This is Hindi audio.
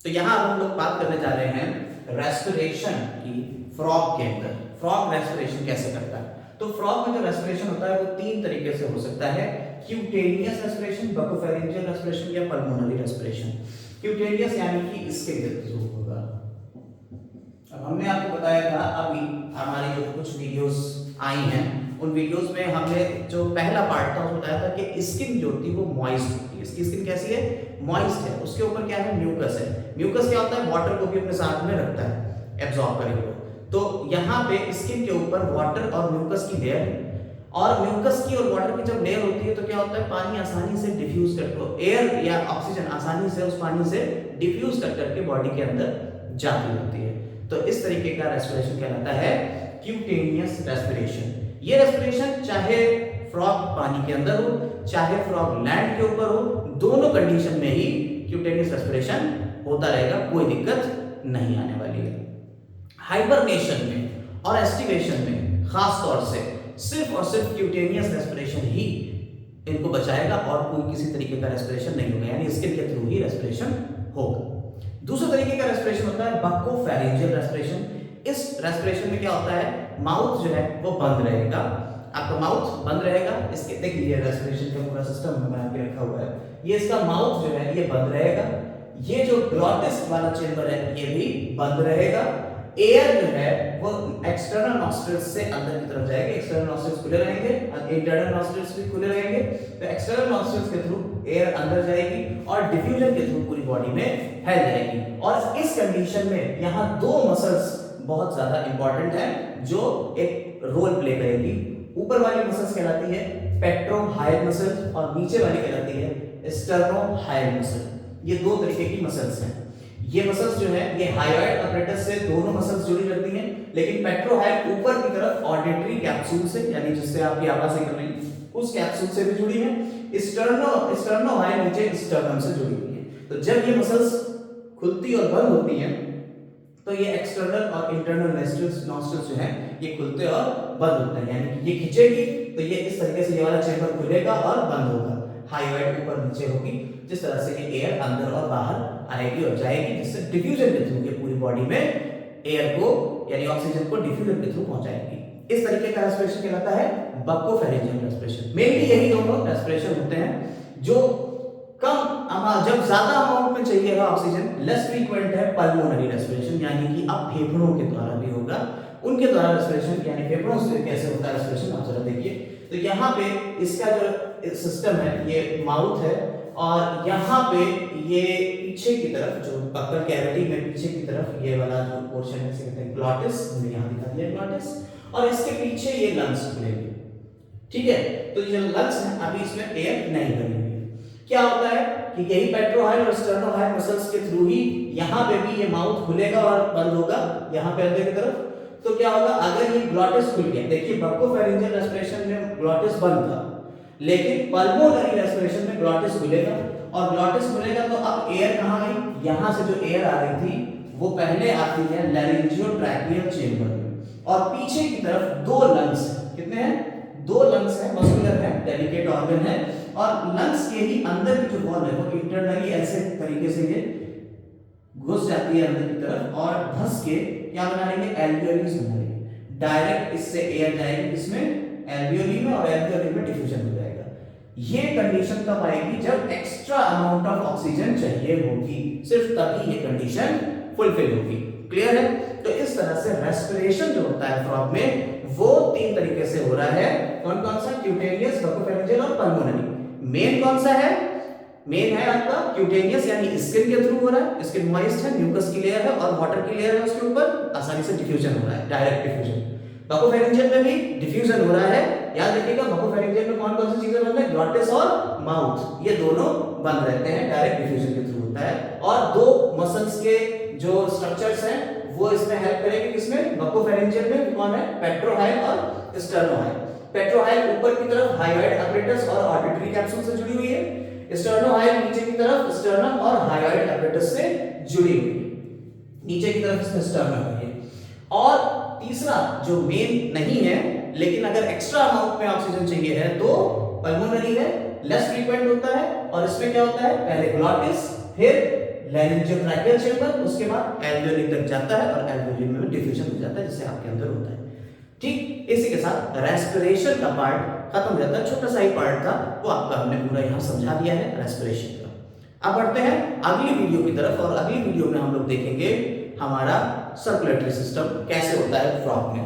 तो यहाँ हम लोग बात करने जा रहे हैं रेस्पिरेशन की फ्रॉग के अंदर। फ्रॉग रेस्पिरेशन कैसे करता है? तो फ्रॉग में जो रेस्पिरेशन होता है वो तीन तरीके से हो सकता है, क्यूटेनियस रेस्पिरेशन, बकोफेरिंजियल रेस्पिरेशन या पल्मोनरी रेस्पिरेशन। क्यूटेनियस यानी कि इसके थ्रू होगा। अब हमने आपको बताया था अभी हमारी जो कुछ वीडियोस आई हैं उन वीडियोस में हमने जो पहला पार्ट था उसमें बताया था कि स्किन जो होती है वो मॉइस्ट होती है। इसकी स्किन कैसी है? मॉइस्ट है। उसके ऊपर क्या है? म्यूकस है। म्यूकस क्या होता है? वाटर को भी अपने साथ में रखता है, एब्जॉर्ब करेगा। तो यहाँ पे स्किन के ऊपर वाटर और म्यूकस की लेयर है, और म्यूकस की और वाटर की जब लेयर होती है तो क्या होता है? पानी आसानी से डिफ्यूज करके, एयर या ऑक्सीजन आसानी से उस पानी से डिफ्यूज कर करके बॉडी के अंदर जाती होती है। तो इस तरीके का रेस्पिरेशन कहलाता है क्यूटेनियस रेस्पिरेशन। ये रेस्पिरेशन चाहे फ्रॉग पानी के अंदर हो चाहे फ्रॉग लैंड के ऊपर हो, दोनों कंडीशन में ही क्यूटेनियस रेस्पिरेशन होता रहेगा, कोई दिक्कत नहीं आने वाली है। हाइबरनेशन में और एस्टिवेशन में खास तौर से सिर्फ और सिर्फ क्यूटेनियस रेस्पिरेशन ही इनको बचाएगा और कोई किसी तरीके का रेस्पिरेशन नहीं होगा, यानी स्किन के थ्रू ही रेस्पिरेशन होगा। दूसरे तरीके का रेस्पिरेशन होता है बकोफेरिंजियल रेस्पिरेशन। इस रेस्पिरेशन में क्या होता है? माउथ जो है वो बंद रहेगा, आपका माउथ बंद रहेगा। इसके देखिए रेस्पिरेशन का पूरा सिस्टम बना के रखा हुआ है। ये इसका माउथ जो है ये बंद रहेगा, ये जो ग्लॉटिस वाला चेंबर है ये भी बंद रहेगा। एयर जो है वो एक्सटर्नल नॉस्ट्रिल्स से अंदर की तरफ जाएगा, एक्सटर्नल नॉस्ट्रिल्स खुले रहेंगे और इंटरनल नॉस्ट्रिल्स भी खुले रहेंगे। तो एक्सटर्नल नॉस्ट्रिल्स के थ्रू एयर अंदर जाएगी और डिफ्यूजन के थ्रू पूरी बॉडी में फैल जाएगी। और इस कंडीशन में यहाँ दो मसल्स बहुत ज्यादा इंपॉर्टेंट है जो एक रोल प्ले करेगी। ऊपर वाली मसल्स कहलाती है पेट्रोहाइड मसल और नीचे वाली कहलाती है स्टर्नोहाइड मसल। ये दो तरीके की मसल्स हैं। ये मसल्स जो है ये हाइयोइड अपरेटस से दोनों मसल्स जुड़ी रहती हैं, लेकिन पेट्रोहाइड ऊपर की तरफ ऑडिटरी कैप्सूल से, यानी जिससे आपकी आवाज निकल रही है उस कैप्सूल से भी जुड़ी है। स्टर्नोहाइड नीचे स्टर्नम से जुड़ी हुई है। तो जब ये मसल्स खुलती और बंद होती हैं तो ये एक्सटर्नल और इंटरनल नॉस्ट्रिल्स जो है ये खुलते और बंद होते हैं, यानी कि ये खिंचेगी तो ये इस तरीके से ये वाला चेंबर खुलेगा और बंद होगा। हाइयोइड ऊपर नीचे होगी, जिस तरह से ये एयर अंदर और बाहर आएगी और जाएगी, जिससे डिफ्यूजन के थ्रू ये पूरी बॉडी में एयर को यानी ऑक्सीजन को डिफ्यूजन के थ्रू पहुंचाएगी। इस तरीके का रेस्पिरेशन कहलाता है बकोफेरिंजियल रेस्पिरेशन। मेनली यही दोनों रेस्पिरेशन होते हैं जो कम जब ज्यादा अमाउंट में चाहिए ऑक्सीजन, लेस फ्रीक्वेंट है पल्मोनरी रेस्पिरेशन, यानी कि अब फेफड़ों के द्वारा भी होगा, उनके द्वारा रेस्पिरेशन, यानी फेफड़ों से कैसे होता है रेस्पिरेशन आप जरा देखिए। तो यहाँ पे इसका जो सिस्टम है ये माउथ है और यहाँ पे ये पीछे की तरफ जो बक्कल कैविटी में पीछे की तरफ ये वाला जो पोर्शन है इसे कहते हैं ग्लॉटिस, हमने यहाँ दिखा दिया ग्लॉटिस, और इसके पीछे ये लंग्स खुलेंगे। ठीक है, तो ये लंग्स है अभी इसमें एयर नहीं भरी हुई है। क्या होता है कि यही पेट्रोहाइड और स्टर्नोहाइड मसल्स के थ्रू ही यहाँ पे भी ये माउथ खुलेगा और बंद होगा यहाँ पे अंदर की तरफ। तो क्या होगा अगर ये ग्लॉटिस खुल गया, देखिए बकोफेरिंजियल रेस्पिरेशन में ग्लॉटिस बंद था, लेकिन पल्मोनरी रेस्पिरेशन में ग्लॉटिस खुलेगा, और ग्लॉटिस खुलेगा तो अब एयर कहाँ गई? यहाँ से जो एयर आ रही थी वो पहले आती है लैरिंजियोट्रैकियल चेंबर में, और पीछे की तरफ दो लंग्स हैं। कितने हैं? दो लंग्स हैं, मस्कुलर है, डेलिकेट ऑर्गन है, और लंग्स के ही अंदर की जो वॉल है वो इंटरनली ऐसे तरीके से ये घुस जाती है अंदर की तरफ और धंस के क्या बना लेंगे? एल्वियोलीज बना लेंगे। डायरेक्ट इससे एयर जाएगी इसमें एल्वियोली में और एल्वियोली में डिफ्यूजन हो जाएगा। ये कंडीशन तब आएगी जब एक्स्ट्रा अमाउंट ऑफ ऑक्सीजन चाहिए होगी, सिर्फ तभी ये कंडीशन फुलफिल होगी। क्लियर है? तो इस तरह से रेस्पिरेशन जो होता है फ्रॉग में वो तीन तरीके से हो रहा है। कौन कौन सा? क्यूटेनियस, बकोफेरिंजियल और पल्मोनरी। मेन कौन सा है? मेन है आपका क्यूटेनियस, यानी स्किन के थ्रू हो रहा है, स्किन मॉइस्ट है, म्यूकस की लेयर है और वाटर की लेयर है उसके ऊपर, आसानी से डिफ्यूजन हो रहा है, डायरेक्ट डिफ्यूजन। बकोफेरिंजियल में भी डिफ्यूजन हो रहा है। याद रखिएगा बकोफेरिंजियल में कौन कौन सी चीजें बंद है? ग्लॉटिस और माउथ, ये दोनों बंद रहते हैं, डायरेक्ट डिफ्यूजन के थ्रू होता है। और दो मसल्स के जो स्ट्रक्चर्स हैं वो इसमें हेल्प करेंगे। किसमें? बकोफेरिंजियल में कौन है? पेट्रोहाइड और स्टर्नोहाइड। पेट्रोहाइड ऊपर की तरफ हाइयोइड अपरेटस और ऑडिटरी कैप्सूल से जुड़ी हुई है, स्टर्नोहाइड नीचे की तरफ स्टर्नम और हाइयोइड अपरेटस से जुड़ी हुई है, नीचे की तरफ इसमें स्टर्नम है। और तीसरा जो मेन नहीं है लेकिन अगर एक्स्ट्रा अमाउंट में ऑक्सीजन चाहिए है तो पल्मोनरी है, लेस फ्रीक्वेंट होता है, और इसमें क्या होता है? पहले ग्लॉटिस, फिर लेरिंजियल ट्रैकियल चेंबर, उसके बाद एल्वियोली तक जाता है और एल्वियोली में डिफ्यूजन हो जाता है जैसे आपके अंदर होता है। ठीक, इसी के साथ रेस्पिरेशन का पार्ट खत्म हो जाता है। छोटा सा ही पार्ट था, वो आपका हमने पूरा यहाँ समझा दिया है रेस्पिरेशन का। अब बढ़ते हैं अगली वीडियो की तरफ, और अगली वीडियो में हम लोग देखेंगे हमारा सर्कुलेटरी सिस्टम कैसे होता है फ्रॉग में।